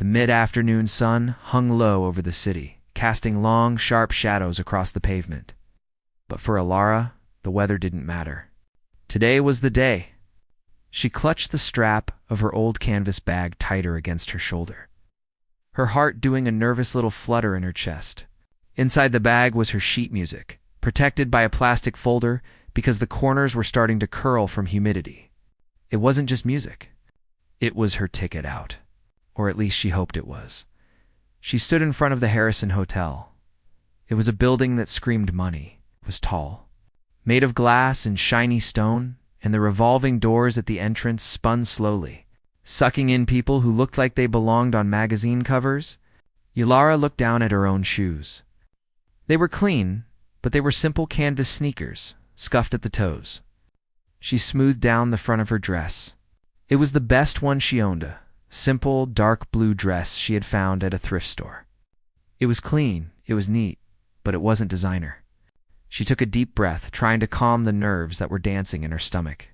mid-afternoon sun hung low over the city, casting long, sharp shadows across the pavement. But for Alara, the weather didn't matter. Today was the day. She clutched the strap of her old canvas bag tighter against her shoulder, her heart doing a nervous little flutter in her chest. Inside the bag was her sheet music, protected by a plastic folder because the corners were starting to curl from humidity. It wasn't just music. It was her ticket out. Or at least she hoped it was. She stood in front of the Harrison Hotel. It was a building that screamed money. It was tall, made of glass and shiny stone, and the revolving doors at the entrance spun slowly, sucking in people who looked like they belonged on magazine covers. Alara looked down at her own shoes. They were clean, but they were simple canvas sneakers, scuffed at the toes. She smoothed down the front of her dress. It was the best one she owned, a simple, dark blue dress she had found at a thrift store. It was clean, it was neat, but it wasn't designer. She took a deep breath, trying to calm the nerves that were dancing in her stomach.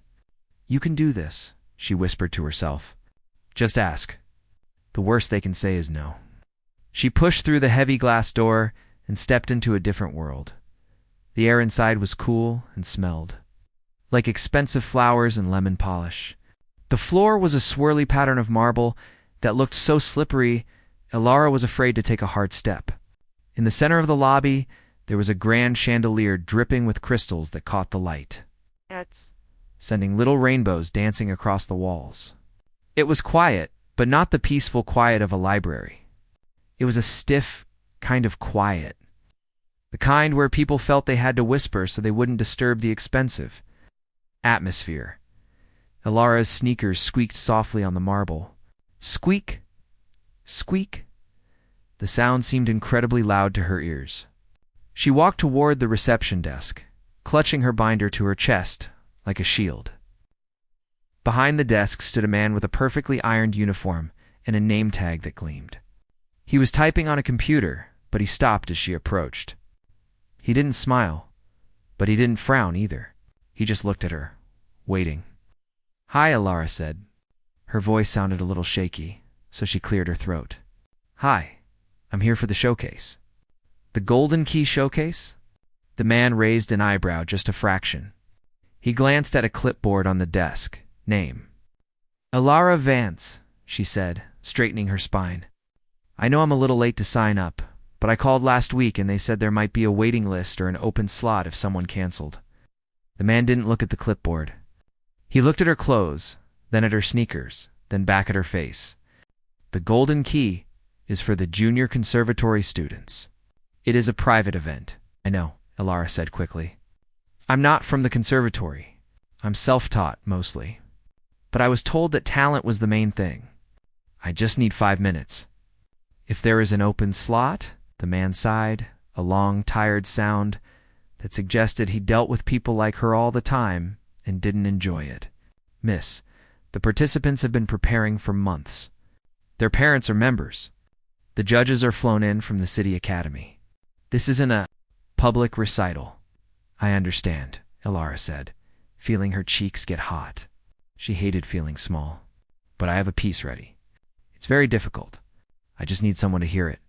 "You can do this," she whispered to herself. "Just ask. The worst they can say is no." She pushed through the heavy glass door and stepped into a different world. The air inside was cool and smelled like expensive flowers and lemon polish. The floor was a swirly pattern of marble that looked so slippery, Alara was afraid to take a hard step. In the center of the lobby, there was a grand chandelier dripping with crystals that caught the light, sending little rainbows dancing across the walls. It was quiet, but not the peaceful quiet of a library. It was a stiff kind of quiet, the kind where people felt they had to whisper so they wouldn't disturb the expensive atmosphere. Alara's sneakers squeaked softly on the marble. Squeak! Squeak! The sound seemed incredibly loud to her ears. She walked toward the reception desk, clutching her binder to her chest like a shield. Behind the desk stood a man with a perfectly ironed uniform and a name tag that gleamed. He was typing on a computer, but he stopped as she approached. He didn't smile, but he didn't frown either. He just looked at her, waiting. "Hi," Alara said. Her voice sounded a little shaky, so she cleared her throat. "Hi, I'm here for the showcase." "The Golden Key showcase?" The man raised an eyebrow just a fraction. He glanced at a clipboard on the desk. "Name." "Alara Vance," she said, straightening her spine. "I know I'm a little late to sign up, but I called last week and they said there might be a waiting list or an open slot if someone canceled." The man didn't look at the clipboard. He looked at her clothes, then at her sneakers, then back at her face. "The Golden Key is for the junior conservatory students. It is a private event." "I know," Alara said quickly. "I'm not from the conservatory. I'm self-taught, mostly. But I was told that talent was the main thing. I just need 5 minutes." "If there is an open slot," the man sighed, a long, tired sound that suggested he dealt with people like her all the time and didn't enjoy it. "Miss, the participants have been preparing for months. Their parents are members. The judges are flown in from the city academy. This isn't a public recital." "I understand," Alara said, feeling her cheeks get hot. She hated feeling small. "But I have a piece ready. It's very difficult. I just need someone to hear it."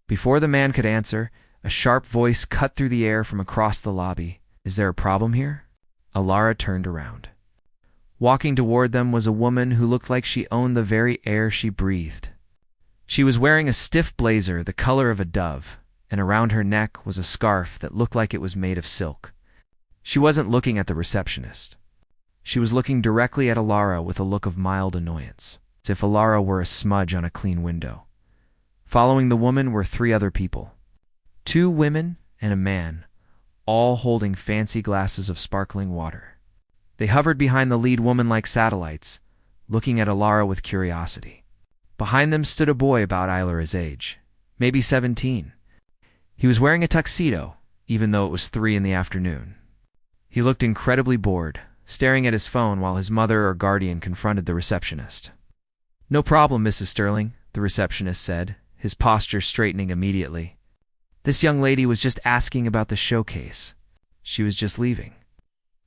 Before the man could answer, a sharp voice cut through the air from across the lobby. "Is there a problem here?" Alara turned around. Walking toward them was a woman who looked like she owned the very air she breathed. She was wearing a stiff blazer the color of a dove, and around her neck was a scarf that looked like it was made of silk. She wasn't looking at the receptionist. She was looking directly at Alara with a look of mild annoyance, as if Alara were a smudge on a clean window. Following the woman were 3 other people. 2 women and a man, all holding fancy glasses of sparkling water. They hovered behind the lead woman like satellites, looking at Alara with curiosity. Behind them stood a boy about Ilara's age, maybe 17. He was wearing a tuxedo, even though it was 3 in the afternoon. He looked incredibly bored, staring at his phone while his mother or guardian confronted the receptionist. "No problem, Mrs. Sterling," the receptionist said, his posture straightening immediately. "This young lady was just asking about the showcase. She was just leaving."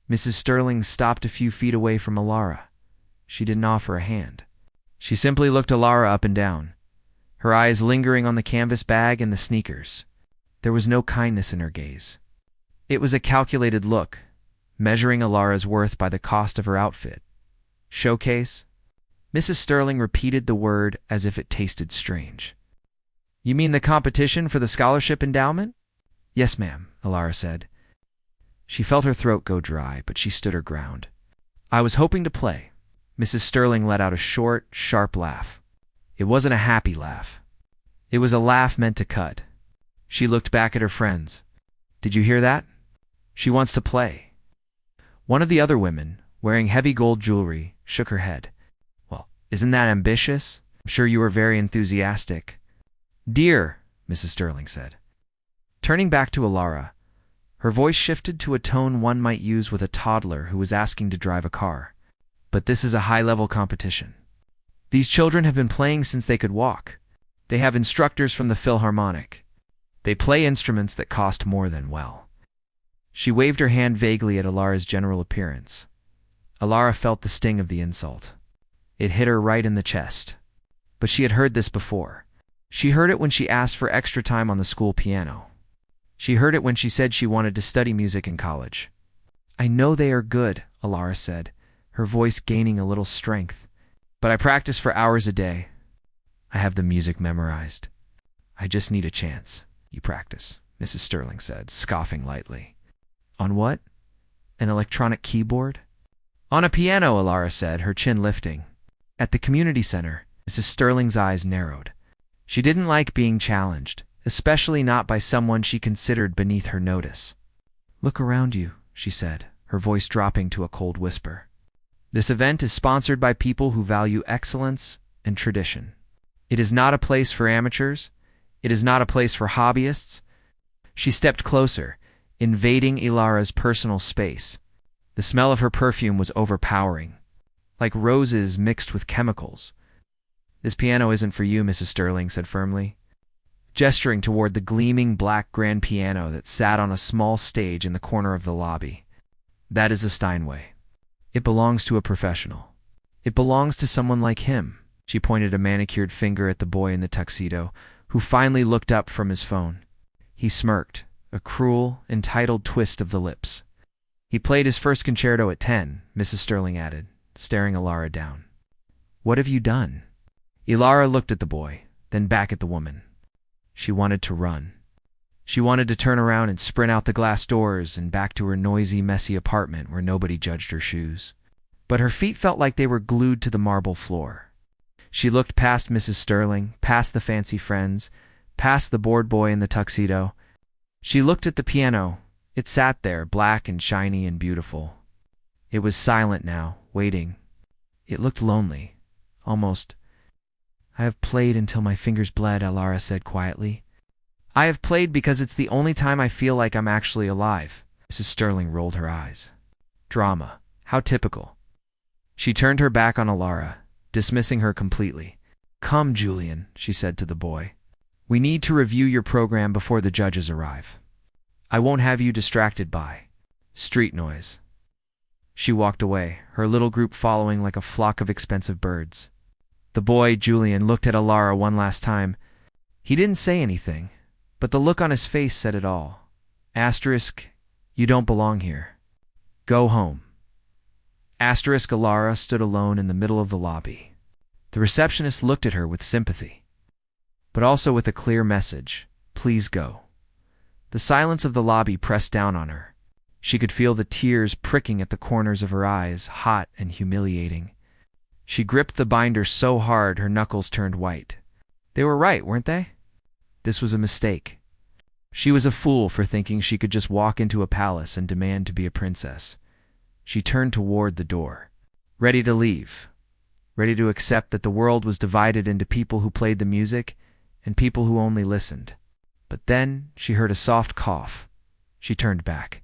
Mrs. Sterling stopped a few feet away from Alara. She didn't offer a hand. She simply looked Alara up and down. her eyes lingering on the canvas bag and the sneakers. There was no kindness in her gaze. It was a calculated look, measuring Alara's worth by the cost of her outfit. Showcase? Mrs. Sterling repeated the word as if it tasted strange. You mean the competition for the scholarship endowment? Yes, ma'am, Alara said. She felt her throat go dry, but she stood her ground. I was hoping to play. Mrs. Sterling let out a short, sharp laugh. It wasn't a happy laugh. It was a laugh meant to cut. She looked back at her friends. Did you hear that? She wants to play. One of the other women, wearing heavy gold jewelry, shook her head. Well, isn't that ambitious? I'm sure you were very enthusiastic. Dear, Mrs. Sterling said. Turning back to Alara, her voice shifted to a tone one might use with a toddler who was asking to drive a car. But this is a high-level competition. These children have been playing since they could walk. They have instructors from the Philharmonic. They play instruments that cost more than well. She waved her hand vaguely at Alara's general appearance. Alara felt the sting of the insult. It hit her right in the chest. But she had heard this before. She heard it when she asked for extra time on the school piano. She heard it when she said she wanted to study music in college. I know they are good, Alara said, her voice gaining a little strength. But I practice for hours a day. I have the music memorized. I just need a chance. You practice, Mrs. Sterling said, scoffing lightly. On what? An electronic keyboard? On a piano, Alara said, her chin lifting. At the community center, Mrs. Sterling's eyes narrowed. She didn't like being challenged, especially not by someone she considered beneath her notice. Look around you, she said, her voice dropping to a cold whisper. This event is sponsored by people who value excellence and tradition. It is not a place for amateurs. It is not a place for hobbyists. She stepped closer, invading Alara's personal space. The smell of her perfume was overpowering, like roses mixed with chemicals. This piano isn't for you, Mrs. Sterling said firmly, gesturing toward the gleaming black grand piano that sat on a small stage in the corner of the lobby. That is a Steinway. It belongs to a professional. It belongs to someone like him. She pointed a manicured finger at the boy in the tuxedo, who finally looked up from his phone. He smirked, a cruel, entitled twist of the lips. He played his first concerto at 10, Mrs. Sterling added, staring Alara down. What have you done? Alara looked at the boy, then back at the woman. She wanted to run. She wanted to turn around and sprint out the glass doors and back to her noisy, messy apartment where nobody judged her shoes. But her feet felt like they were glued to the marble floor. She looked past Mrs. Sterling, past the fancy friends, past the bored boy in the tuxedo. She looked at the piano. It sat there, black and shiny and beautiful. It was silent now, waiting. It looked lonely, almost. I have played until my fingers bled, Alara said quietly. I have played because it's the only time I feel like I'm actually alive. Mrs. Sterling rolled her eyes. Drama. How typical. She turned her back on Alara, dismissing her completely. Come, Julian, she said to the boy. We need to review your program before the judges arrive. I won't have you distracted by street noise. She walked away, her little group following like a flock of expensive birds. The boy, Julian, looked at Alara one last time. He didn't say anything, but the look on his face said it all. Asterisk, you don't belong here. Go home. Asterisk, Alara stood alone in the middle of the lobby. The receptionist looked at her with sympathy, but also with a clear message. Please go. The silence of the lobby pressed down on her. She could feel the tears pricking at the corners of her eyes, hot and humiliating. She gripped the binder so hard her knuckles turned white. They were right, weren't they? This was a mistake. She was a fool for thinking she could just walk into a palace and demand to be a princess. She turned toward the door, ready to leave, ready to accept that the world was divided into people who played the music and people who only listened. But then she heard a soft cough. She turned back.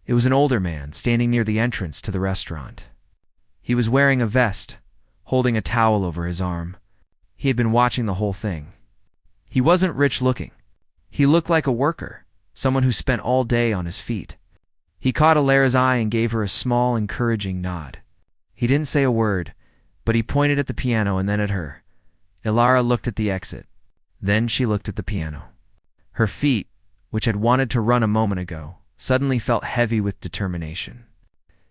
It was an older man standing near the entrance to the restaurant. He was wearing a vest, holding a towel over his arm. He had been watching the whole thing. He wasn't rich-looking. He looked like a worker, someone who spent all day on his feet. He caught Alara's eye and gave her a small, encouraging nod. He didn't say a word, but he pointed at the piano and then at her. Ilara looked at the exit. Then she looked at the piano. Her feet, which had wanted to run a moment ago, suddenly felt heavy with determination.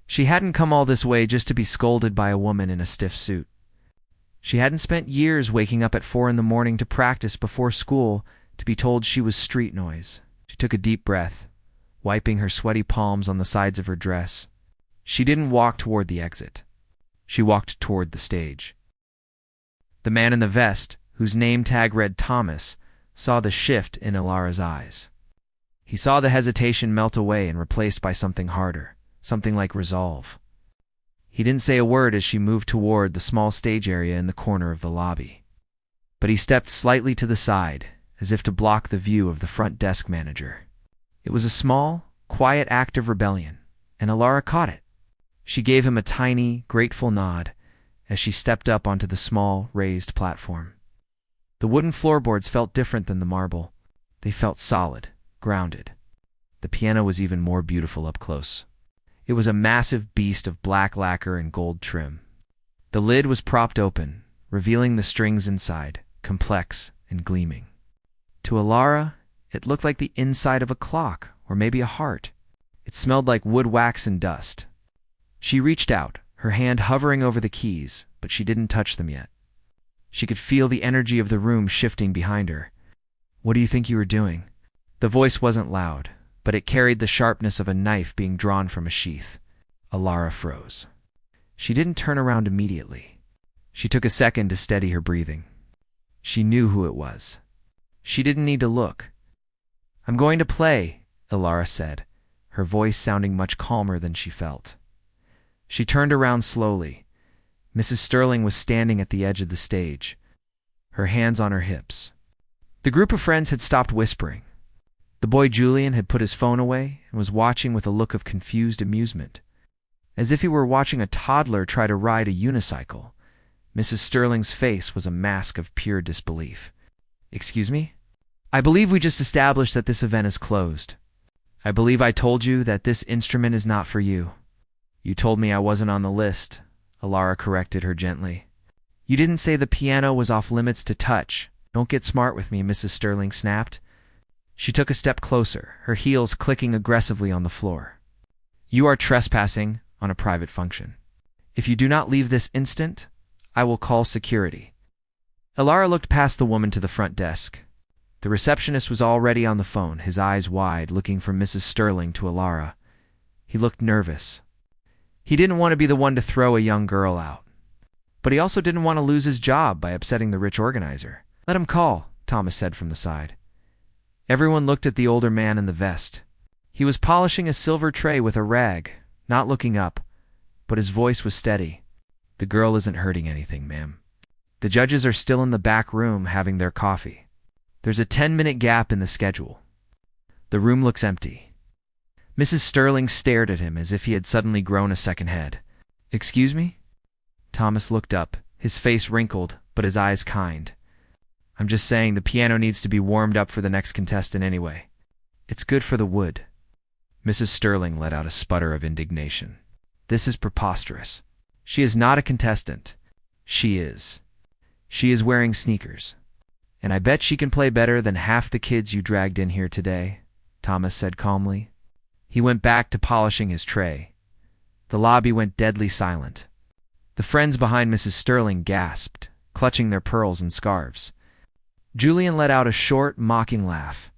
She hadn't come all this way just to be scolded by a woman in a stiff suit. She hadn't spent years waking up at 4 in the morning to practice before school to be told she was street noise. She took a deep breath, wiping her sweaty palms on the sides of her dress. She didn't walk toward the exit. She walked toward the stage. The man in the vest, whose name tag read Thomas, saw the shift in Ilara's eyes. He saw the hesitation melt away and replaced by something harder, something like resolve. He didn't say a word as she moved toward the small stage area in the corner of the lobby. But he stepped slightly to the side, as if to block the view of the front desk manager. It was a small, quiet act of rebellion, and Ilara caught it. She gave him a tiny, grateful nod as she stepped up onto the small, raised platform. The wooden floorboards felt different than the marble. They felt solid, grounded. The piano was even more beautiful up close. It was a massive beast of black lacquer and gold trim. The lid was propped open, revealing the strings inside, complex and gleaming. To Ilara, it looked like the inside of a clock, or maybe a heart. It smelled like wood wax and dust. She reached out, her hand hovering over the keys, but she didn't touch them yet. She could feel the energy of the room shifting behind her. "What do you think you were doing?" The voice wasn't loud, but it carried the sharpness of a knife being drawn from a sheath. Ilara froze. She didn't turn around immediately. She took a second to steady her breathing. She knew who it was. She didn't need to look. "I'm going to play," Ilara said, her voice sounding much calmer than she felt. She turned around slowly. Mrs. Sterling was standing at the edge of the stage, her hands on her hips. The group of friends had stopped whispering. The boy Julian had put his phone away and was watching with a look of confused amusement, as if he were watching a toddler try to ride a unicycle. Mrs. Sterling's face was a mask of pure disbelief. "Excuse me? I believe we just established that this event is closed. I believe I told you that this instrument is not for you." "You told me I wasn't on the list," Ilara corrected her gently. "You didn't say the piano was off limits to touch. Don't get smart with me," Mrs. Sterling snapped. She took a step closer, her heels clicking aggressively on the floor. "You are trespassing on a private function. If you do not leave this instant, I will call security." Ilara looked past the woman to the front desk. The receptionist was already on the phone, his eyes wide, looking from Mrs. Sterling to Ilara. He looked nervous. He didn't want to be the one to throw a young girl out. But he also didn't want to lose his job by upsetting the rich organizer. "Let him call," Thomas said from the side. Everyone looked at the older man in the vest. He was polishing a silver tray with a rag, not looking up, but his voice was steady. "The girl isn't hurting anything, ma'am. The judges are still in the back room having their coffee. There's a 10-minute gap in the schedule. The room looks empty." Mrs. Sterling stared at him as if he had suddenly grown a second head. "Excuse me?" Thomas looked up, his face wrinkled, but his eyes kind. "I'm just saying the piano needs to be warmed up for the next contestant anyway. It's good for the wood." Mrs. Sterling let out a sputter of indignation. "This is preposterous. She is not a contestant. She is. She is wearing sneakers. And I bet she can play better than half the kids you dragged in here today," Thomas said calmly. He went back to polishing his tray. The lobby went deadly silent. The friends behind Mrs. Sterling gasped, clutching their pearls and scarves. Julian let out a short, mocking laugh.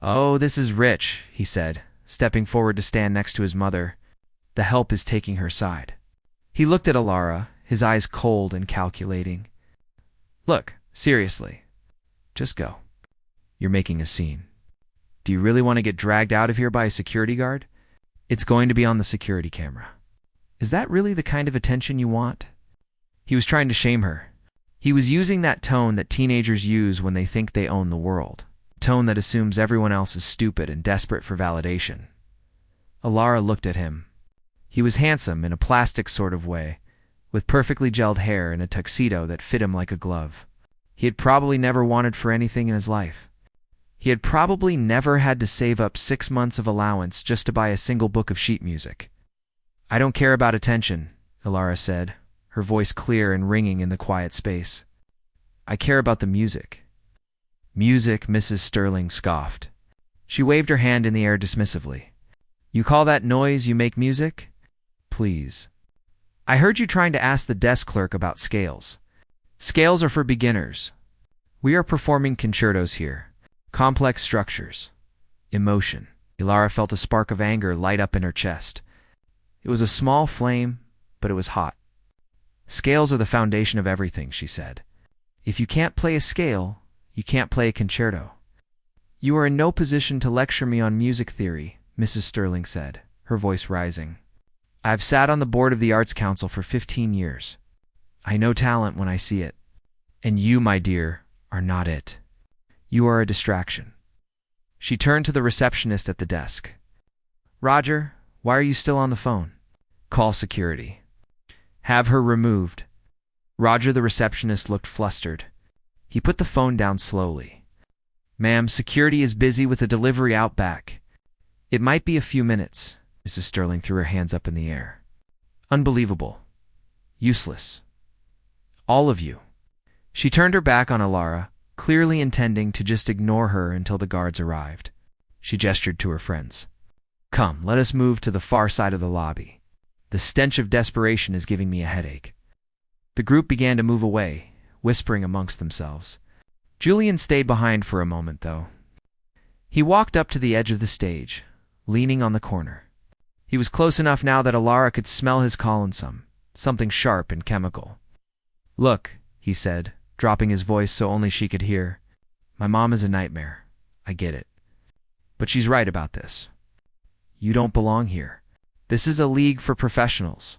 "Oh, this is rich," he said, stepping forward to stand next to his mother. The help is taking her side. He looked at Ilara, his eyes cold and calculating. "Look, seriously. Just go. You're making a scene. Do you really want to get dragged out of here by a security guard? It's going to be on the security camera. Is that really the kind of attention you want?" He was trying to shame her. He was using that tone that teenagers use when they think they own the world. A tone that assumes everyone else is stupid and desperate for validation. Ilara looked at him. He was handsome in a plastic sort of way, with perfectly gelled hair and a tuxedo that fit him like a glove. He had probably never wanted for anything in his life. He had probably never had to save up 6 months of allowance just to buy a single book of sheet music. "I don't care about attention," Ilara said, her voice clear and ringing in the quiet space. I care about the music." "Music," Mrs. Sterling scoffed. She waved her hand in the air dismissively. "You call that noise you make music? Please. I heard you trying to ask the desk clerk about scales. Scales are for beginners. We are performing concertos here. Complex structures. Emotion." Ilara felt a spark of anger light up in her chest. It was a small flame, but it was hot. "Scales are the foundation of everything," she said. "If you can't play a scale, you can't play a concerto." "You are in no position to lecture me on music theory," Mrs. Sterling said, her voice rising. "I have sat on the board of the Arts Council for 15 years. I know talent when I see it. And you, my dear, are not it. You are a distraction." She turned to the receptionist at the desk. "Roger, why are you still on the phone?" "Call security. Have her removed." Roger, the receptionist, looked flustered. He put the phone down slowly. "Ma'am, security is busy with a delivery out back. It might be a few minutes." Mrs. Sterling threw her hands up in the air. "Unbelievable. Useless. All of you." She turned her back on Ilara, clearly intending to just ignore her until the guards arrived. She gestured to her friends. "Come, let us move to the far side of the lobby. The stench of desperation is giving me a headache." The group began to move away, whispering amongst themselves. Julian stayed behind for a moment, though. He walked up to the edge of the stage, leaning on the corner. He was close enough now that Ilara could smell his colonsum, something sharp and chemical. "Look," he said, dropping his voice so only she could hear. "My mom is a nightmare. I get it. But she's right about this. You don't belong here. This is a league for professionals.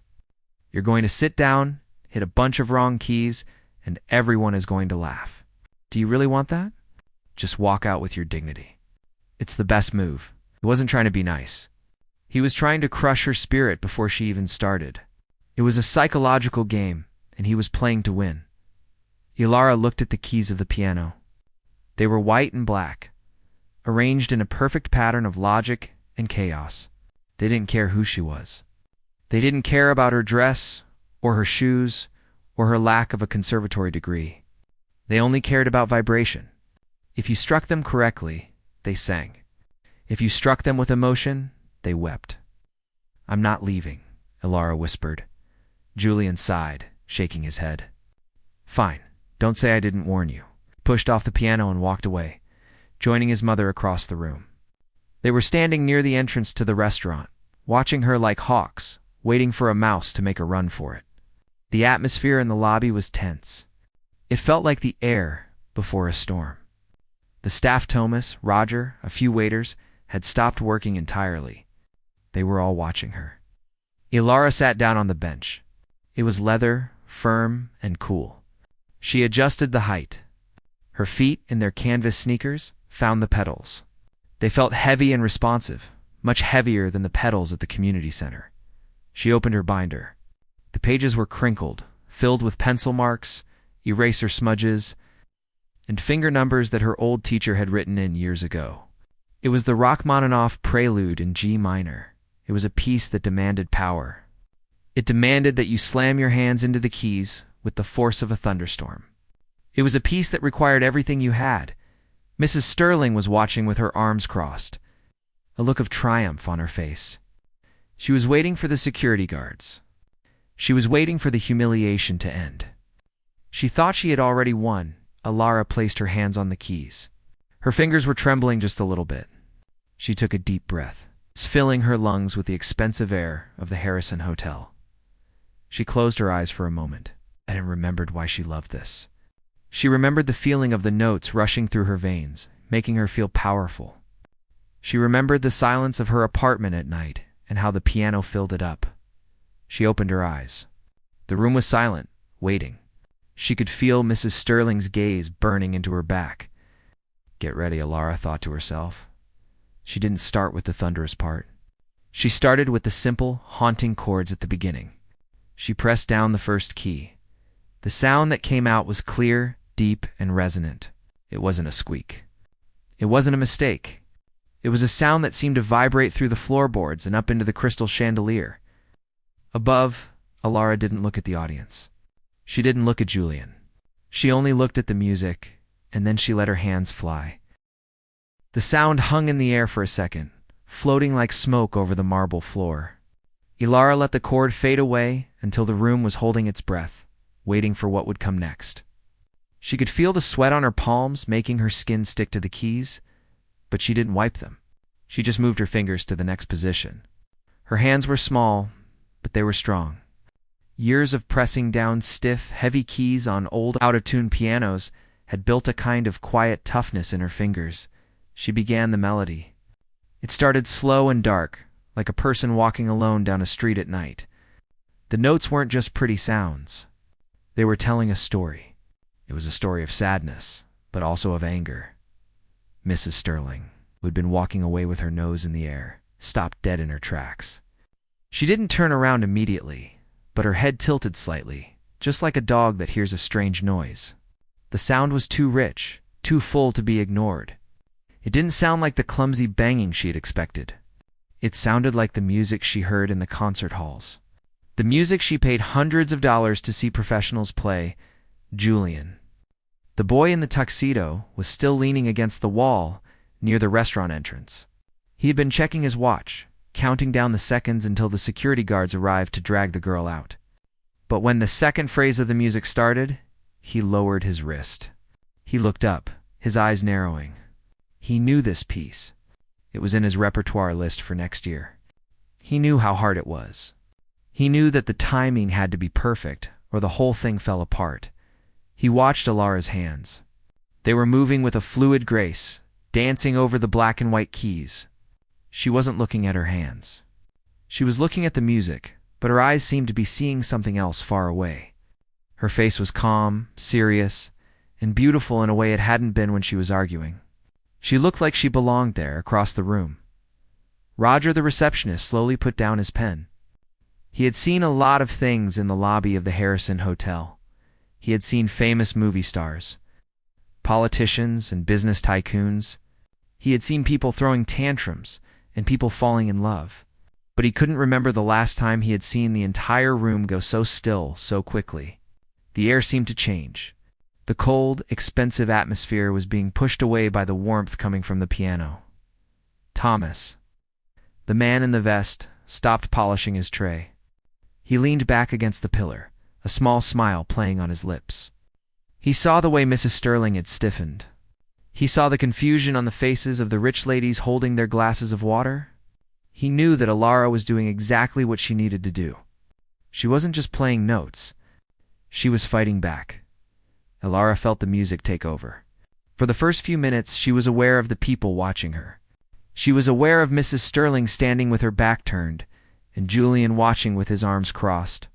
You're going to sit down, hit a bunch of wrong keys, and everyone is going to laugh. Do you really want that? Just walk out with your dignity." It's the best move. He wasn't trying to be nice. He was trying to crush her spirit before she even started. It was a psychological game, and he was playing to win. Ilara looked at the keys of the piano. They were white and black, arranged in a perfect pattern of logic and chaos. They didn't care who she was. They didn't care about her dress, or her shoes, or her lack of a conservatory degree. They only cared about vibration. If you struck them correctly, they sang. If you struck them with emotion, they wept. "I'm not leaving," Ilara whispered. Julian sighed, shaking his head. "Fine. Don't say I didn't warn you." He pushed off the piano and walked away, joining his mother across the room. They were standing near the entrance to the restaurant, watching her like hawks, waiting for a mouse to make a run for it. The atmosphere in the lobby was tense. It felt like the air before a storm. The staff, Thomas, Roger, a few waiters, had stopped working entirely. They were all watching her. Ilara sat down on the bench. It was leather, firm, and cool. She adjusted the height. Her feet, in their canvas sneakers, found the pedals. They felt heavy and responsive, much heavier than the pedals at the community center. She opened her binder. The pages were crinkled, filled with pencil marks, eraser smudges, and finger numbers that her old teacher had written in years ago. It was the Rachmaninoff Prelude in G minor. It was a piece that demanded power. It demanded that you slam your hands into the keys with the force of a thunderstorm. It was a piece that required everything you had. Mrs. Sterling was watching with her arms crossed, a look of triumph on her face. She was waiting for the security guards. She was waiting for the humiliation to end. She thought she had already won. Ilara placed her hands on the keys. Her fingers were trembling just a little bit. She took a deep breath, filling her lungs with the expensive air of the Harrison Hotel. She closed her eyes for a moment and remembered why she loved this. She remembered the feeling of the notes rushing through her veins, making her feel powerful. She remembered the silence of her apartment at night and how the piano filled it up. She opened her eyes. The room was silent, waiting. She could feel Mrs. Sterling's gaze burning into her back. Get ready, Ilara thought to herself. She didn't start with the thunderous part. She started with the simple, haunting chords at the beginning. She pressed down the first key. The sound that came out was clear, deep, and resonant. It wasn't a squeak. It wasn't a mistake. It was a sound that seemed to vibrate through the floorboards and up into the crystal chandelier. Above, Ilara didn't look at the audience. She didn't look at Julian. She only looked at the music, and then she let her hands fly. The sound hung in the air for a second, floating like smoke over the marble floor. Ilara let the chord fade away until the room was holding its breath, waiting for what would come next. She could feel the sweat on her palms making her skin stick to the keys, but she didn't wipe them. She just moved her fingers to the next position. Her hands were small, but they were strong. Years of pressing down stiff, heavy keys on old, out-of-tune pianos had built a kind of quiet toughness in her fingers. She began the melody. It started slow and dark, like a person walking alone down a street at night. The notes weren't just pretty sounds. They were telling a story. It was a story of sadness, but also of anger. Mrs. Sterling, who had been walking away with her nose in the air, stopped dead in her tracks. She didn't turn around immediately, but her head tilted slightly, just like a dog that hears a strange noise. The sound was too rich, too full to be ignored. It didn't sound like the clumsy banging she had expected. It sounded like the music she heard in the concert halls. The music she paid hundreds of dollars to see professionals play, Julian. The boy in the tuxedo was still leaning against the wall near the restaurant entrance. He had been checking his watch, counting down the seconds until the security guards arrived to drag the girl out. But when the second phrase of the music started, he lowered his wrist. He looked up, his eyes narrowing. He knew this piece. It was in his repertoire list for next year. He knew how hard it was. He knew that the timing had to be perfect, or the whole thing fell apart. He watched Ilara's hands. They were moving with a fluid grace, dancing over the black and white keys. She wasn't looking at her hands. She was looking at the music, but her eyes seemed to be seeing something else far away. Her face was calm, serious, and beautiful in a way it hadn't been when she was arguing. She looked like she belonged there, across the room. Roger, the receptionist, slowly put down his pen. He had seen a lot of things in the lobby of the Harrison Hotel. He had seen famous movie stars, politicians and business tycoons. He had seen people throwing tantrums and people falling in love. But he couldn't remember the last time he had seen the entire room go so still so quickly. The air seemed to change. The cold, expensive atmosphere was being pushed away by the warmth coming from the piano. Thomas, the man in the vest, stopped polishing his tray. He leaned back against the pillar, a small smile playing on his lips. He saw the way Mrs. Sterling had stiffened. He saw the confusion on the faces of the rich ladies holding their glasses of water. He knew that Ilara was doing exactly what she needed to do. She wasn't just playing notes. She was fighting back. Ilara felt the music take over. For the first few minutes, she was aware of the people watching her. She was aware of Mrs. Sterling standing with her back turned, and Julian watching with his arms crossed.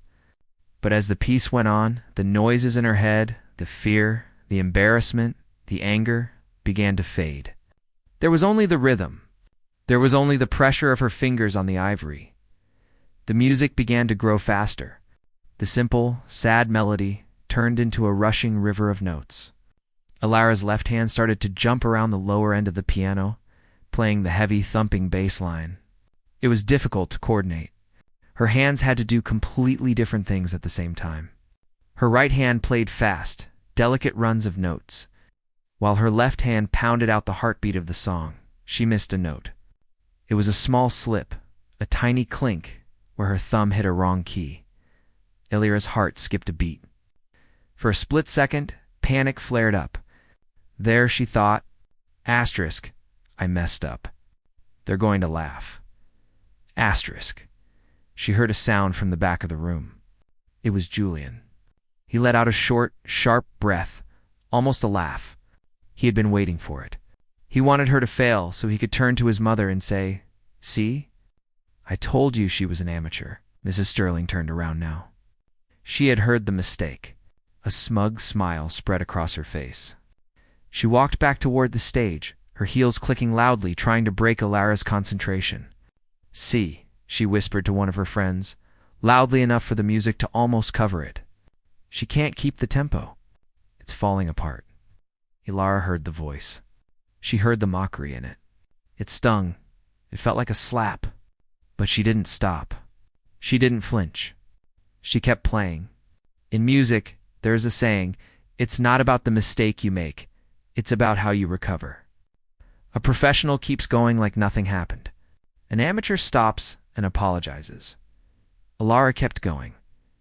But as the piece went on, the noises in her head, the fear, the embarrassment, the anger, began to fade. There was only the rhythm. There was only the pressure of her fingers on the ivory. The music began to grow faster. The simple, sad melody turned into a rushing river of notes. Ilara's left hand started to jump around the lower end of the piano, playing the heavy, thumping bass line. It was difficult to coordinate. Her hands had to do completely different things at the same time. Her right hand played fast, delicate runs of notes, while her left hand pounded out the heartbeat of the song. She missed a note. It was a small slip, a tiny clink, where her thumb hit a wrong key. Ilara's heart skipped a beat. For a split second, panic flared up. There, she thought, asterisk, I messed up. They're going to laugh. Asterisk. She heard a sound from the back of the room. It was Julian. He let out a short, sharp breath, almost a laugh. He had been waiting for it. He wanted her to fail so he could turn to his mother and say, "See? I told you she was an amateur." Mrs. Sterling turned around now. She had heard the mistake. A smug smile spread across her face. She walked back toward the stage, her heels clicking loudly, trying to break Ilara's concentration. "See," she whispered to one of her friends, loudly enough for the music to almost cover it. "She can't keep the tempo. It's falling apart." Ilara heard the voice. She heard the mockery in it. It stung. It felt like a slap. But she didn't stop. She didn't flinch. She kept playing. In music, there is a saying, It's not about the mistake you make. It's about how you recover. A professional keeps going like nothing happened. An amateur stops and apologizes. Alara kept going.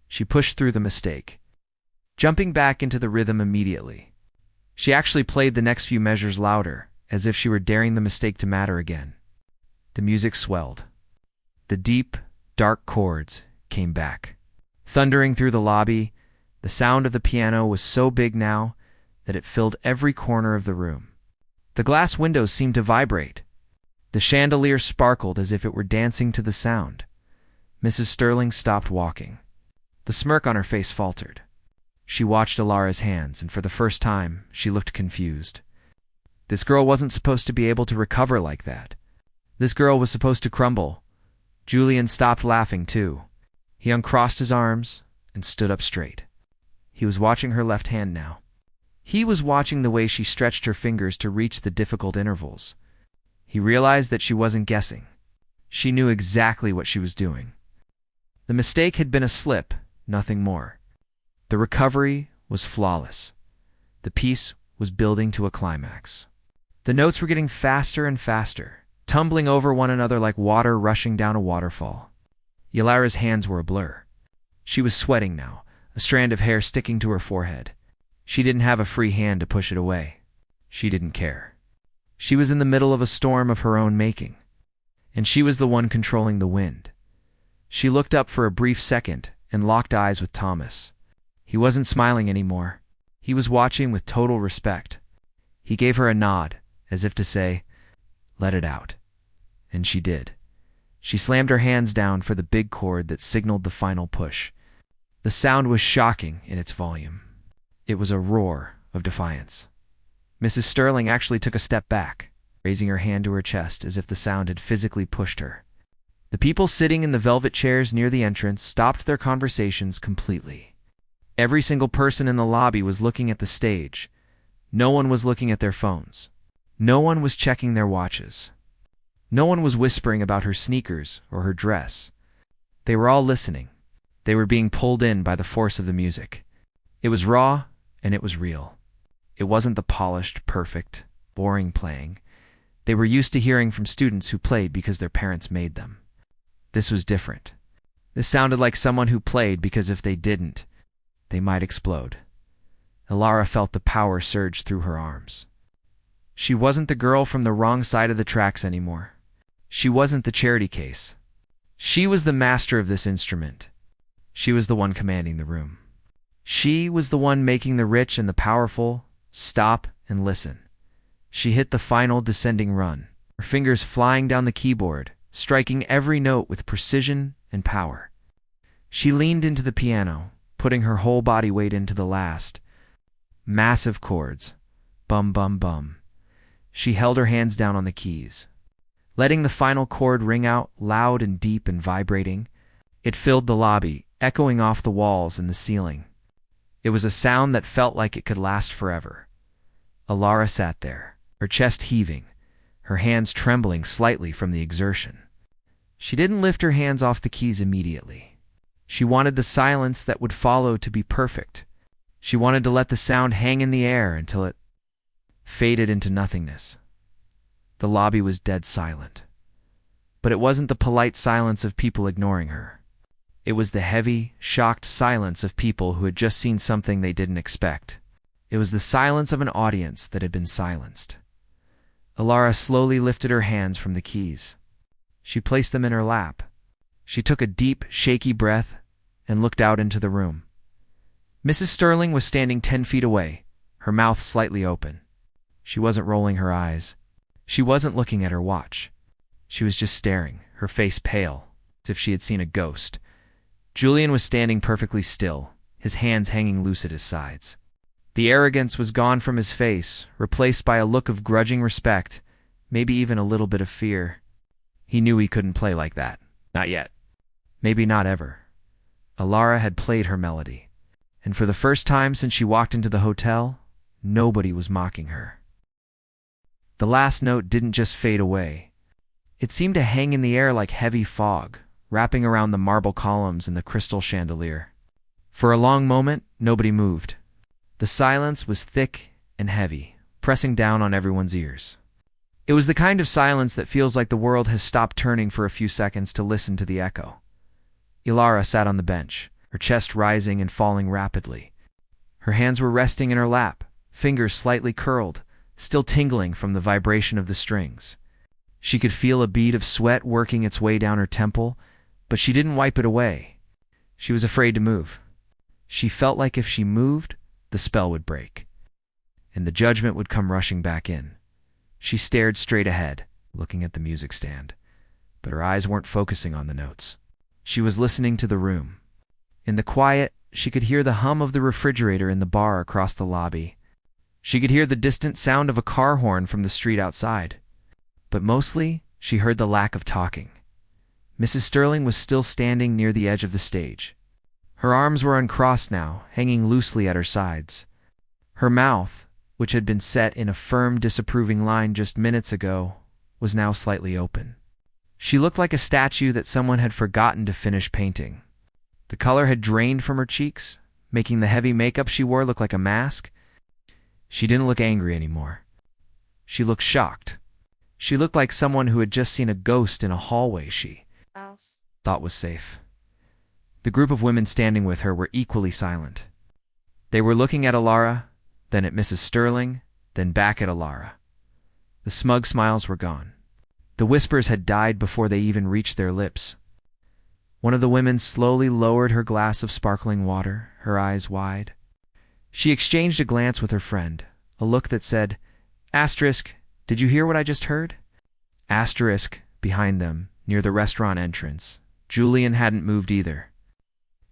She pushed through the mistake, jumping back into the rhythm immediately. She actually played the next few measures louder, as if she were daring the mistake to matter again. The music swelled. The deep, dark chords came back. Thundering through the lobby, the sound of the piano was so big now that it filled every corner of the room. The glass windows seemed to vibrate. The chandelier sparkled as if it were dancing to the sound. Mrs. Sterling stopped walking. The smirk on her face faltered. She watched Alara's hands, and for the first time, she looked confused. This girl wasn't supposed to be able to recover like that. This girl was supposed to crumble. Julian stopped laughing, too. He uncrossed his arms and stood up straight. He was watching her left hand now. He was watching the way she stretched her fingers to reach the difficult intervals. He realized that she wasn't guessing. She knew exactly what she was doing. The mistake had been a slip, nothing more. The recovery was flawless. The piece was building to a climax. The notes were getting faster and faster, tumbling over one another like water rushing down a waterfall. Alara's hands were a blur. She was sweating now, a strand of hair sticking to her forehead. She didn't have a free hand to push it away. She didn't care. She was in the middle of a storm of her own making, and she was the one controlling the wind. She looked up for a brief second and locked eyes with Thomas. He wasn't smiling anymore. He was watching with total respect. He gave her a nod, as if to say, "Let it out." And she did. She slammed her hands down for the big chord that signaled the final push. The sound was shocking in its volume. It was a roar of defiance. Mrs. Sterling actually took a step back, raising her hand to her chest as if the sound had physically pushed her. The people sitting in the velvet chairs near the entrance stopped their conversations completely. Every single person in the lobby was looking at the stage. No one was looking at their phones. No one was checking their watches. No one was whispering about her sneakers or her dress. They were all listening. They were being pulled in by the force of the music. It was raw and it was real. It wasn't the polished, perfect, boring playing. They were used to hearing from students who played because their parents made them. This was different. This sounded like someone who played because if they didn't, they might explode. Alara felt the power surge through her arms. She wasn't the girl from the wrong side of the tracks anymore. She wasn't the charity case. She was the master of this instrument. She was the one commanding the room. She was the one making the rich and the powerful stop and listen. She hit the final descending run, her fingers flying down the keyboard, striking every note with precision and power. She leaned into the piano, putting her whole body weight into the last. Massive chords. Bum, bum, bum. She held her hands down on the keys, letting the final chord ring out loud and deep and vibrating. It filled the lobby, echoing off the walls and the ceiling. It was a sound that felt like it could last forever. Alara sat there, her chest heaving, her hands trembling slightly from the exertion. She didn't lift her hands off the keys immediately. She wanted the silence that would follow to be perfect. She wanted to let the sound hang in the air until it faded into nothingness. The lobby was dead silent. But it wasn't the polite silence of people ignoring her. It was the heavy, shocked silence of people who had just seen something they didn't expect. It was the silence of an audience that had been silenced. Alara slowly lifted her hands from the keys. She placed them in her lap. She took a deep, shaky breath and looked out into the room. Mrs. Sterling was standing 10 feet away, her mouth slightly open. She wasn't rolling her eyes. She wasn't looking at her watch. She was just staring, her face pale, as if she had seen a ghost. Julian was standing perfectly still, his hands hanging loose at his sides. The arrogance was gone from his face, replaced by a look of grudging respect, maybe even a little bit of fear. He knew he couldn't play like that. Not yet. Maybe not ever. Alara had played her melody, and for the first time since she walked into the hotel, nobody was mocking her. The last note didn't just fade away. It seemed to hang in the air like heavy fog, wrapping around the marble columns and the crystal chandelier. For a long moment, nobody moved. The silence was thick and heavy, pressing down on everyone's ears. It was the kind of silence that feels like the world has stopped turning for a few seconds to listen to the echo. Ilara sat on the bench, her chest rising and falling rapidly. Her hands were resting in her lap, fingers slightly curled, still tingling from the vibration of the strings. She could feel a bead of sweat working its way down her temple, but she didn't wipe it away. She was afraid to move. She felt like if she moved, the spell would break, and the judgment would come rushing back in. She stared straight ahead, looking at the music stand, but her eyes weren't focusing on the notes. She was listening to the room. In the quiet, she could hear the hum of the refrigerator in the bar across the lobby. She could hear the distant sound of a car horn from the street outside. But mostly, she heard the lack of talking. Mrs. Sterling was still standing near the edge of the stage. Her arms were uncrossed now, hanging loosely at her sides. Her mouth, which had been set in a firm, disapproving line just minutes ago, was now slightly open. She looked like a statue that someone had forgotten to finish painting. The color had drained from her cheeks, making the heavy makeup she wore look like a mask. She didn't look angry anymore. She looked shocked. She looked like someone who had just seen a ghost in a hallway she thought was safe. The group of women standing with her were equally silent. They were looking at Ilara, then at Mrs. Sterling, then back at Ilara. The smug smiles were gone. The whispers had died before they even reached their lips. One of the women slowly lowered her glass of sparkling water, her eyes wide. She exchanged a glance with her friend, a look that said, "Asterisk, did you hear what I just heard?" Asterisk, behind them, near the restaurant entrance, Julian hadn't moved either.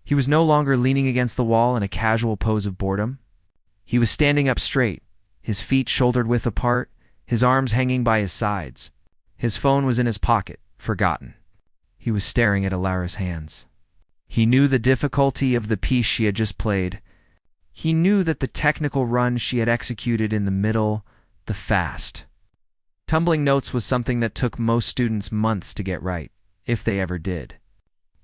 He was no longer leaning against the wall in a casual pose of boredom. He was standing up straight, his feet shoulder-width apart, his arms hanging by his sides. His phone was in his pocket, forgotten. He was staring at Ilara's hands. He knew the difficulty of the piece she had just played. He knew that the technical run she had executed in the middle, the fast. Tumbling notes was something that took most students months to get right, if they ever did.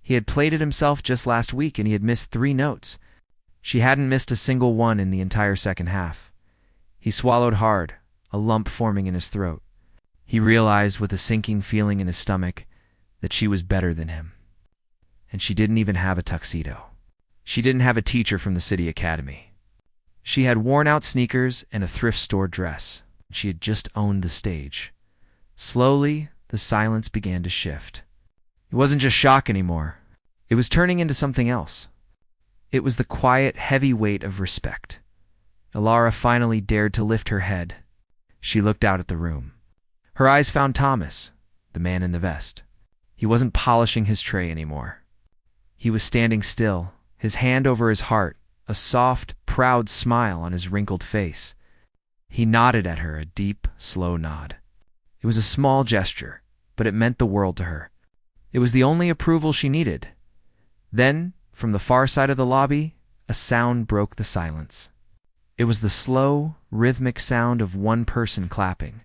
He had played it himself just last week and he had missed 3 notes. She hadn't missed a single one in the entire second half. He swallowed hard, a lump forming in his throat. He realized with a sinking feeling in his stomach that she was better than him. And she didn't even have a tuxedo. She didn't have a teacher from the city academy. She had worn-out sneakers and a thrift store dress. She had just owned the stage. Slowly, the silence began to shift. It wasn't just shock anymore. It was turning into something else. It was the quiet, heavy weight of respect. Ilara finally dared to lift her head. She looked out at the room. Her eyes found Thomas, the man in the vest. He wasn't polishing his tray anymore. He was standing still, his hand over his heart, a soft, proud smile on his wrinkled face. He nodded at her, a deep, slow nod. It was a small gesture, but it meant the world to her. It was the only approval she needed. Then, from the far side of the lobby, a sound broke the silence. It was the slow, rhythmic sound of one person clapping.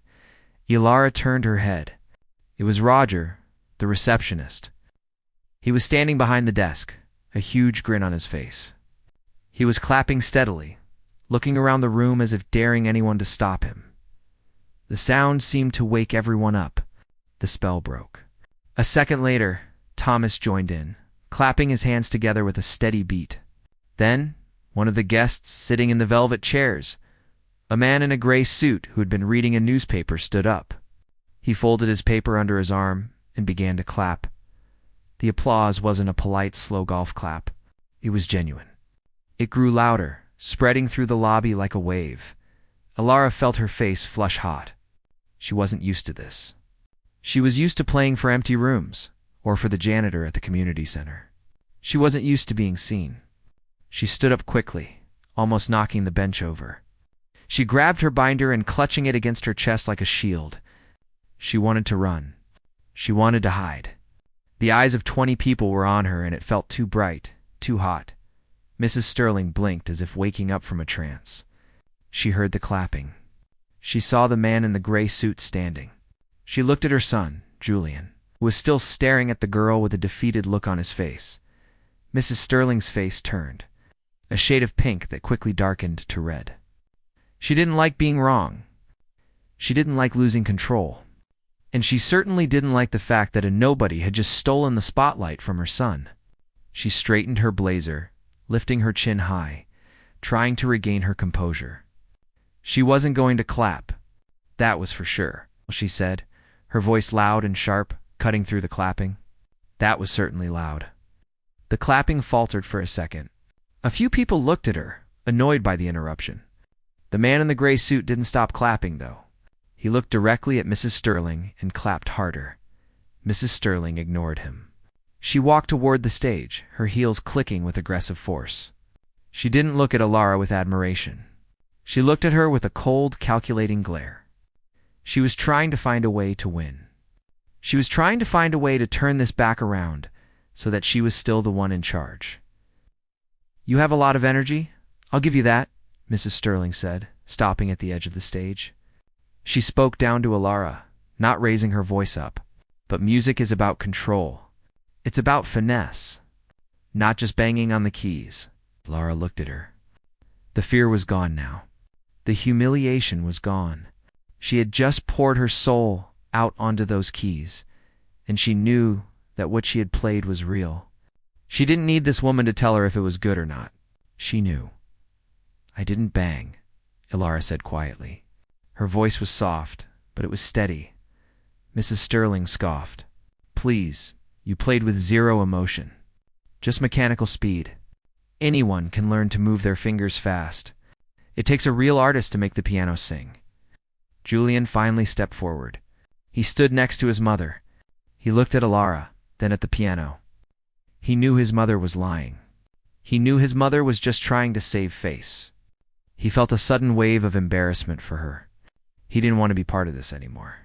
Ilara turned her head. It was Roger, the receptionist. He was standing behind the desk, a huge grin on his face. He was clapping steadily, looking around the room as if daring anyone to stop him. The sound seemed to wake everyone up. The spell broke. A second later, Thomas joined in, clapping his hands together with a steady beat. Then, one of the guests sitting in the velvet chairs, a man in a gray suit who had been reading a newspaper, stood up. He folded his paper under his arm and began to clap. The applause wasn't a polite, slow golf clap. It was genuine. It grew louder, spreading through the lobby like a wave. Ilara felt her face flush hot. She wasn't used to this. She was used to playing for empty rooms, or for the janitor at the community center. She wasn't used to being seen. She stood up quickly, almost knocking the bench over. She grabbed her binder and clutching it against her chest like a shield. She wanted to run. She wanted to hide. The eyes of 20 people were on her and it felt too bright, too hot. Mrs. Sterling blinked as if waking up from a trance. She heard the clapping. She saw the man in the gray suit standing. She looked at her son, Julian, who was still staring at the girl with a defeated look on his face. Mrs. Sterling's face turned. a shade of pink that quickly darkened to red. She didn't like being wrong. She didn't like losing control. And she certainly didn't like the fact that a nobody had just stolen the spotlight from her son. She straightened her blazer, lifting her chin high, trying to regain her composure. She wasn't going to clap. That was for sure, she said, her voice loud and sharp, cutting through the clapping. That was certainly loud. The clapping faltered for a second. A few people looked at her, annoyed by the interruption. The man in the gray suit didn't stop clapping, though. He looked directly at Mrs. Sterling and clapped harder. Mrs. Sterling ignored him. She walked toward the stage, her heels clicking with aggressive force. She didn't look at Alara with admiration. She looked at her with a cold, calculating glare. She was trying to find a way to win. She was trying to find a way to turn this back around so that she was still the one in charge. "You have a lot of energy. I'll give you that," Mrs. Sterling said, stopping at the edge of the stage. She spoke down to Alara, not raising her voice up. But music is about control. It's about finesse, not just banging on the keys. Alara looked at her. The fear was gone now. The humiliation was gone. She had just poured her soul out onto those keys, and she knew that what she had played was real. She didn't need this woman to tell her if it was good or not. She knew. "I didn't bang," Alara said quietly. Her voice was soft, but it was steady. Mrs. Sterling scoffed. "Please, you played with zero emotion. Just mechanical speed. Anyone can learn to move their fingers fast. It takes a real artist to make the piano sing." Julian finally stepped forward. He stood next to his mother. He looked at Alara, then at the piano. He knew his mother was lying. He knew his mother was just trying to save face. He felt a sudden wave of embarrassment for her. He didn't want to be part of this anymore.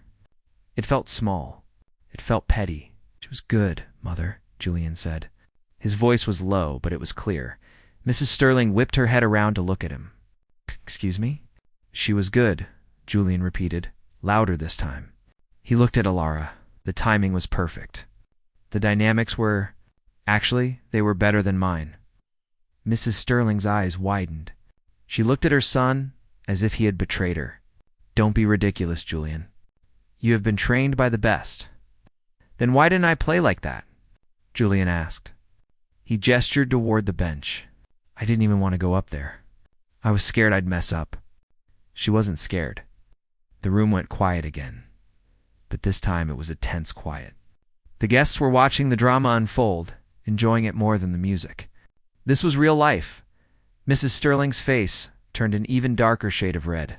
It felt small. It felt petty. "She was good, Mother," Julian said. His voice was low, but it was clear. Mrs. Sterling whipped her head around to look at him. "Excuse me?" "She was good," Julian repeated, louder this time. He looked at Alara. The timing was perfect. The dynamics were... Actually, they were better than mine. Mrs. Sterling's eyes widened. She looked at her son as if he had betrayed her. "Don't be ridiculous, Julian. You have been trained by the best." "Then why didn't I play like that?" Julian asked. He gestured toward the bench. "I didn't even want to go up there. I was scared I'd mess up." She wasn't scared. The room went quiet again. But this time it was a tense quiet. The guests were watching the drama unfold, enjoying it more than the music. This was real life. Mrs. Sterling's face turned an even darker shade of red.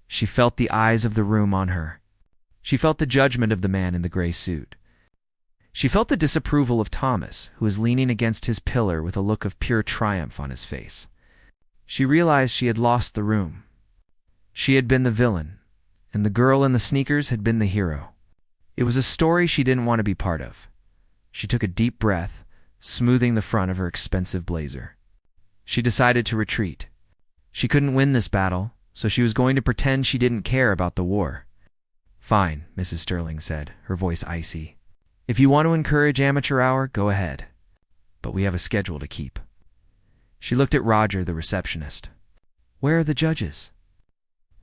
She felt the eyes of the room on her. She felt the judgment of the man in the gray suit. She felt the disapproval of Thomas, who was leaning against his pillar with a look of pure triumph on his face. She realized she had lost the room. She had been the villain, and the girl in the sneakers had been the hero. It was a story she didn't want to be part of. She took a deep breath, smoothing the front of her expensive blazer. She decided to retreat. She couldn't win this battle, so she was going to pretend she didn't care about the war. "Fine," Mrs. Sterling said, her voice icy. "If you want to encourage amateur hour, go ahead. But we have a schedule to keep." She looked at Roger, the receptionist. "Where are the judges?"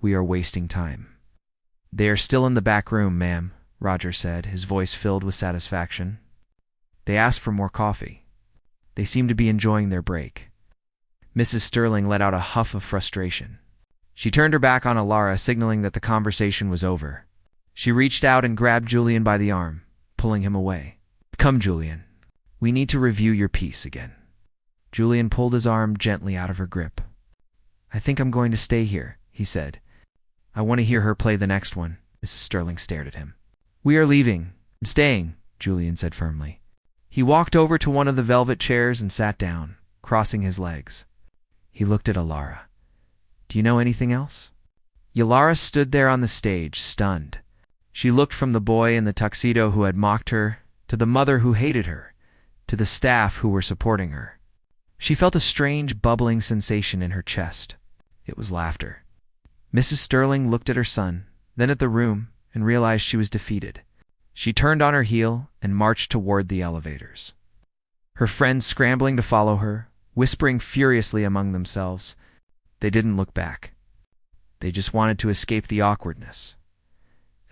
"We are wasting time." "They are still in the back room, ma'am," Roger said, his voice filled with satisfaction. "They asked for more coffee. They seem to be enjoying their break." Mrs. Sterling let out a huff of frustration. She turned her back on Alara, signaling that the conversation was over. She reached out and grabbed Julian by the arm, pulling him away. "Come, Julian. We need to review your piece again." Julian pulled his arm gently out of her grip. "I think I'm going to stay here," he said. "I want to hear her play the next one." Mrs. Sterling stared at him. "We are leaving. I'm staying," Julian said firmly. He walked over to one of the velvet chairs and sat down, crossing his legs. He looked at Alara. "Do you know anything else?" Alara stood there on the stage, stunned. She looked from the boy in the tuxedo who had mocked her, to the mother who hated her, to the staff who were supporting her. She felt a strange, bubbling sensation in her chest. It was laughter. Mrs. Sterling looked at her son, then at the room, and realized she was defeated. She turned on her heel and marched toward the elevators. Her friends scrambling to follow her, whispering furiously among themselves. They didn't look back. They just wanted to escape the awkwardness.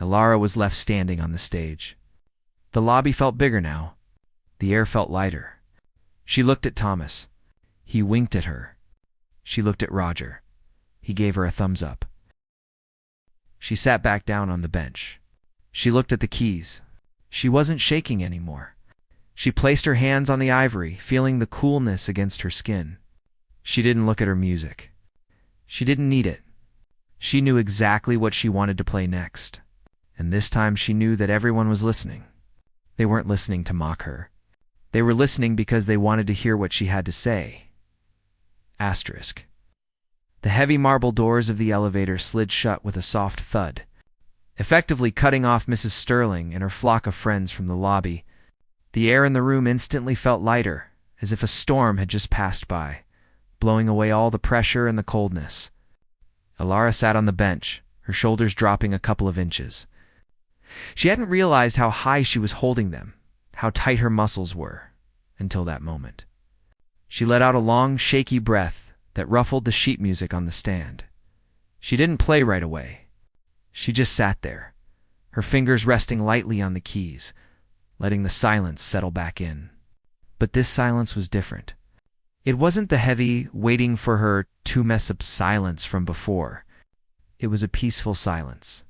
Ilara was left standing on the stage. The lobby felt bigger now. The air felt lighter. She looked at Thomas. He winked at her. She looked at Roger. He gave her a thumbs up. She sat back down on the bench. She looked at the keys. She wasn't shaking anymore. She placed her hands on the ivory, feeling the coolness against her skin. She didn't look at her music. She didn't need it. She knew exactly what she wanted to play next. And this time she knew that everyone was listening. They weren't listening to mock her. They were listening because they wanted to hear what she had to say. Asterisk. The heavy marble doors of the elevator slid shut with a soft thud, effectively cutting off Mrs. Sterling and her flock of friends from the lobby. The air in the room instantly felt lighter, as if a storm had just passed by, blowing away all the pressure and the coldness. Ilara sat on the bench, her shoulders dropping a couple of inches. She hadn't realized how high she was holding them, how tight her muscles were, until that moment. She let out a long, shaky breath that ruffled the sheet music on the stand. She didn't play right away. She just sat there, her fingers resting lightly on the keys, letting the silence settle back in. But this silence was different. It wasn't the heavy, waiting for her to mess up silence from before. It was a peaceful silence.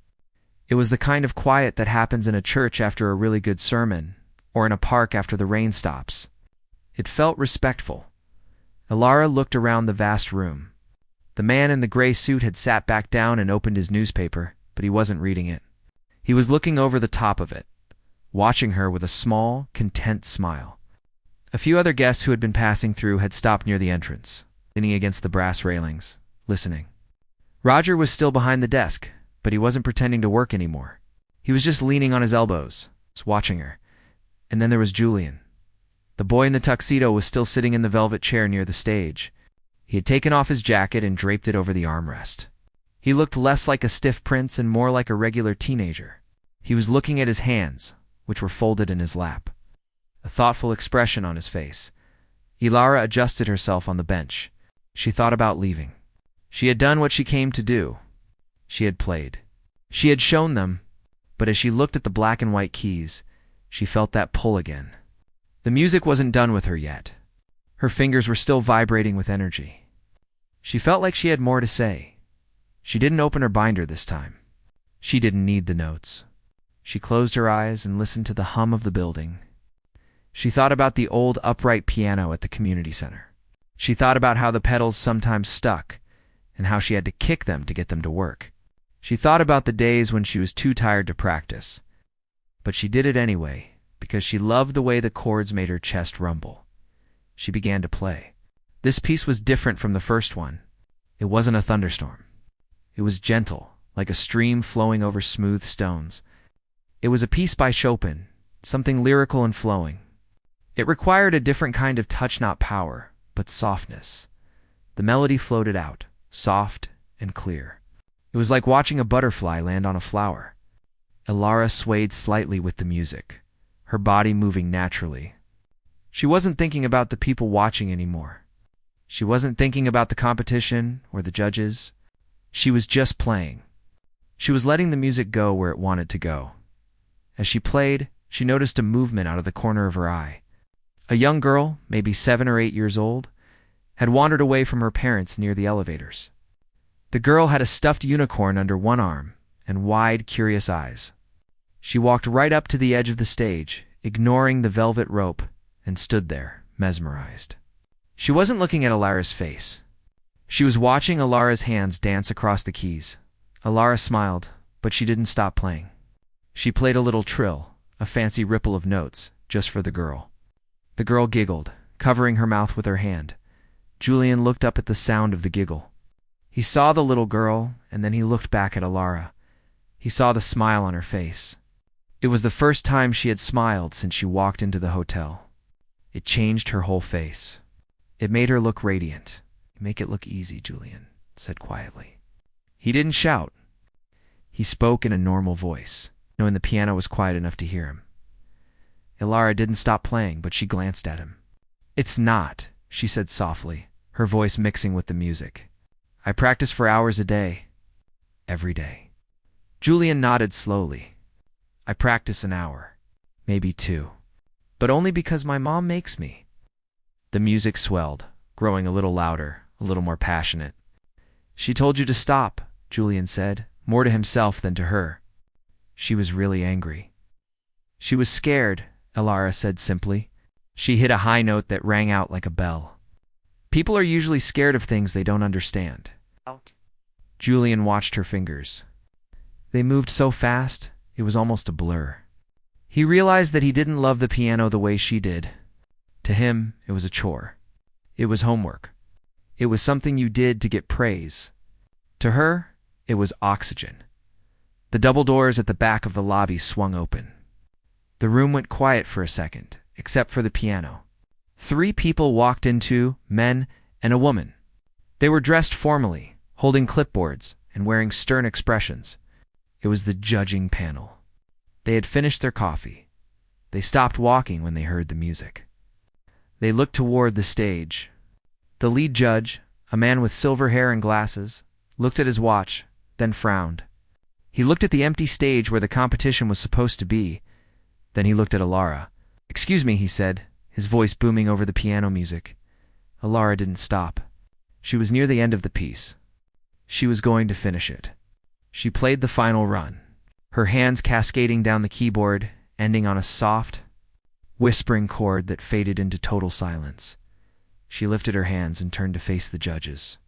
It was the kind of quiet that happens in a church after a really good sermon, or in a park after the rain stops. It felt respectful. Ilara looked around the vast room. The man in the gray suit had sat back down and opened his newspaper, but he wasn't reading it. He was looking over the top of it, watching her with a small, content smile. A few other guests who had been passing through had stopped near the entrance, leaning against the brass railings, listening. Roger was still behind the desk, but he wasn't pretending to work anymore. He was just leaning on his elbows, watching her. And then there was Julian. The boy in the tuxedo was still sitting in the velvet chair near the stage. He had taken off his jacket and draped it over the armrest. He looked less like a stiff prince and more like a regular teenager. He was looking at his hands, which were folded in his lap, a thoughtful expression on his face. Ilara adjusted herself on the bench. She thought about leaving. She had done what she came to do. She had played. She had shown them, but as she looked at the black and white keys, she felt that pull again. The music wasn't done with her yet. Her fingers were still vibrating with energy. She felt like she had more to say. She didn't open her binder this time. She didn't need the notes. She closed her eyes and listened to the hum of the building. She thought about the old upright piano at the community center. She thought about how the pedals sometimes stuck and how she had to kick them to get them to work. She thought about the days when she was too tired to practice. But she did it anyway because she loved the way the chords made her chest rumble. She began to play. This piece was different from the first one. It wasn't a thunderstorm. It was gentle, like a stream flowing over smooth stones. It was a piece by Chopin, something lyrical and flowing. It required a different kind of touch, not power, but softness. The melody floated out, soft and clear. It was like watching a butterfly land on a flower. Ilara swayed slightly with the music, her body moving naturally. She wasn't thinking about the people watching anymore. She wasn't thinking about the competition or the judges. She was just playing. She was letting the music go where it wanted to go. As she played, she noticed a movement out of the corner of her eye. A young girl, maybe 7 or 8 years old, had wandered away from her parents near the elevators. The girl had a stuffed unicorn under one arm and wide, curious eyes. She walked right up to the edge of the stage, ignoring the velvet rope, and stood there, mesmerized. She wasn't looking at Ilara's face. She was watching Ilara's hands dance across the keys. Ilara smiled, but she didn't stop playing. She played a little trill, a fancy ripple of notes, just for the girl. The girl giggled, covering her mouth with her hand. Julian looked up at the sound of the giggle. He saw the little girl, and then he looked back at Ilara. He saw the smile on her face. It was the first time she had smiled since she walked into the hotel. It changed her whole face. It made her look radiant. "Make it look easy," Julian said quietly. He didn't shout. He spoke in a normal voice, knowing the piano was quiet enough to hear him. Ilara didn't stop playing, but she glanced at him. "It's not," she said softly, her voice mixing with the music. I practice for hours a day. Every day. Julian nodded slowly. I practice an hour. Maybe 2. But only because my mom makes me. The music swelled, growing a little louder, a little more passionate. She told you to stop, Julian said, more to himself than to her. She was really angry. She was scared, Elara said simply. She hit a high note that rang out like a bell. People are usually scared of things they don't understand. Julian watched her fingers. They moved so fast, it was almost a blur. He realized that he didn't love the piano the way she did. To him, it was a chore. It was homework. It was something you did to get praise. To her, it was oxygen. The double doors at the back of the lobby swung open. The room went quiet for a second, except for the piano. 3 people walked into, men and a woman. They were dressed formally, holding clipboards and wearing stern expressions. It was the judging panel. They had finished their coffee. They stopped walking when they heard the music. They looked toward the stage. The lead judge, a man with silver hair and glasses, looked at his watch, then frowned. He looked at the empty stage where the competition was supposed to be. Then he looked at Elara. Excuse me, he said, his voice booming over the piano music. Elara didn't stop. She was near the end of the piece. She was going to finish it. She played the final run, her hands cascading down the keyboard, ending on a soft, whispering chord that faded into total silence. She lifted her hands and turned to face the judges.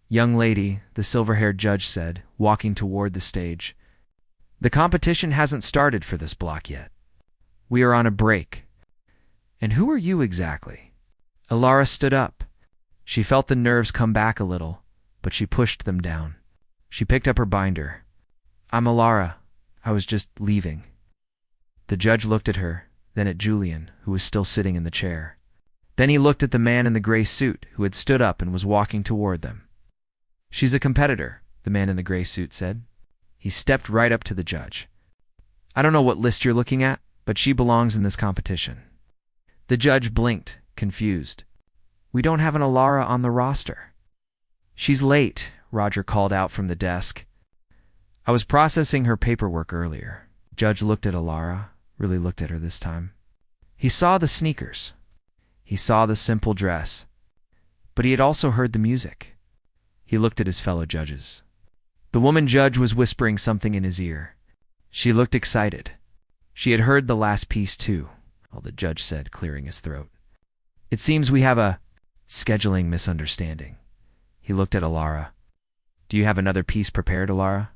Young lady, the silver-haired judge said, walking toward the stage. The competition hasn't started for this block yet. We are on a break. And who are you exactly? Elara stood up. She felt the nerves come back a little, but she pushed them down. She picked up her binder. I'm Elara. I was just leaving. The judge looked at her, then at Julian, who was still sitting in the chair. Then he looked at the man in the gray suit, who had stood up and was walking toward them. She's a competitor, the man in the gray suit said. He stepped right up to the judge. I don't know what list you're looking at, but she belongs in this competition. The judge blinked, confused. We don't have an Elara on the roster. She's late, Roger called out from the desk. I was processing her paperwork earlier. Judge looked at Elara, really looked at her this time. He saw the sneakers. He saw the simple dress. But he had also heard the music. He looked at his fellow judges. The woman judge was whispering something in his ear. She looked excited. She had heard the last piece too, the judge said, clearing his throat. It seems we have a scheduling misunderstanding. He looked at Elara. Do you have another piece prepared, Elara?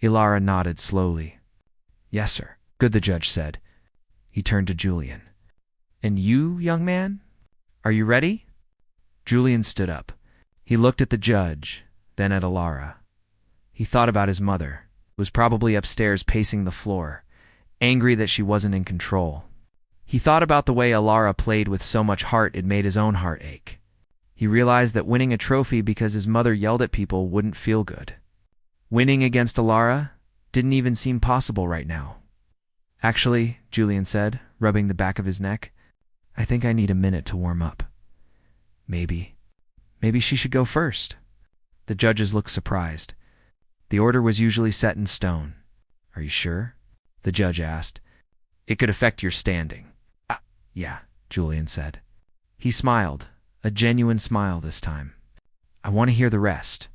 Elara nodded slowly. Yes, sir. Good, the judge said. He turned to Julian. And you, young man? Are you ready? Julian stood up. He looked at the judge, then at Elara. He thought about his mother, who was probably upstairs pacing the floor, angry that she wasn't in control. He thought about the way Elara played with so much heart it made his own heart ache. He realized that winning a trophy because his mother yelled at people wouldn't feel good. Winning against Elara didn't even seem possible right now. Actually, Julian said, rubbing the back of his neck, I think I need a minute to warm up. Maybe she should go first. The judges looked surprised. The order was usually set in stone. Are you sure? The judge asked. It could affect your standing. Yeah, Julian said. He smiled, a genuine smile this time. I want to hear the rest.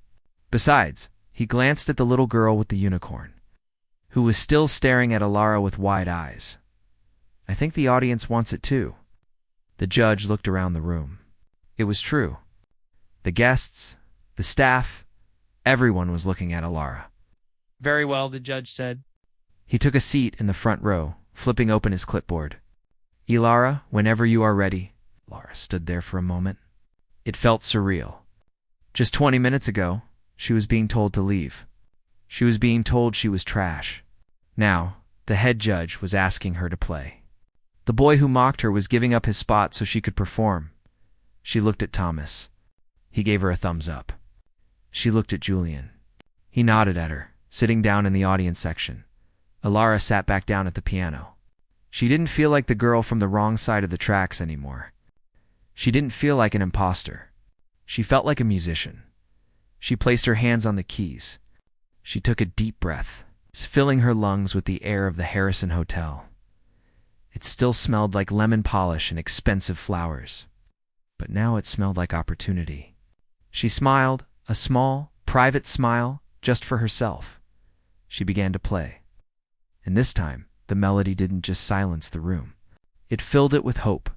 Besides, he glanced at the little girl with the unicorn, who was still staring at Elara with wide eyes. I think the audience wants it too. The judge looked around the room. It was true. The guests, the staff, everyone was looking at Elara. Very well, the judge said. He took a seat in the front row, flipping open his clipboard. Elara, whenever you are ready. Elara stood there for a moment. It felt surreal. Just 20 minutes ago, she was being told to leave. She was being told she was trash. Now, the head judge was asking her to play. The boy who mocked her was giving up his spot so she could perform. She looked at Thomas. He gave her a thumbs up. She looked at Julian. He nodded at her, sitting down in the audience section. Elara sat back down at the piano. She didn't feel like the girl from the wrong side of the tracks anymore. She didn't feel like an imposter. She felt like a musician. She placed her hands on the keys. She took a deep breath, filling her lungs with the air of the Harrison Hotel. It still smelled like lemon polish and expensive flowers, but now it smelled like opportunity. She smiled, a small, private smile, just for herself. She began to play. And this time, the melody didn't just silence the room. It filled it with hope.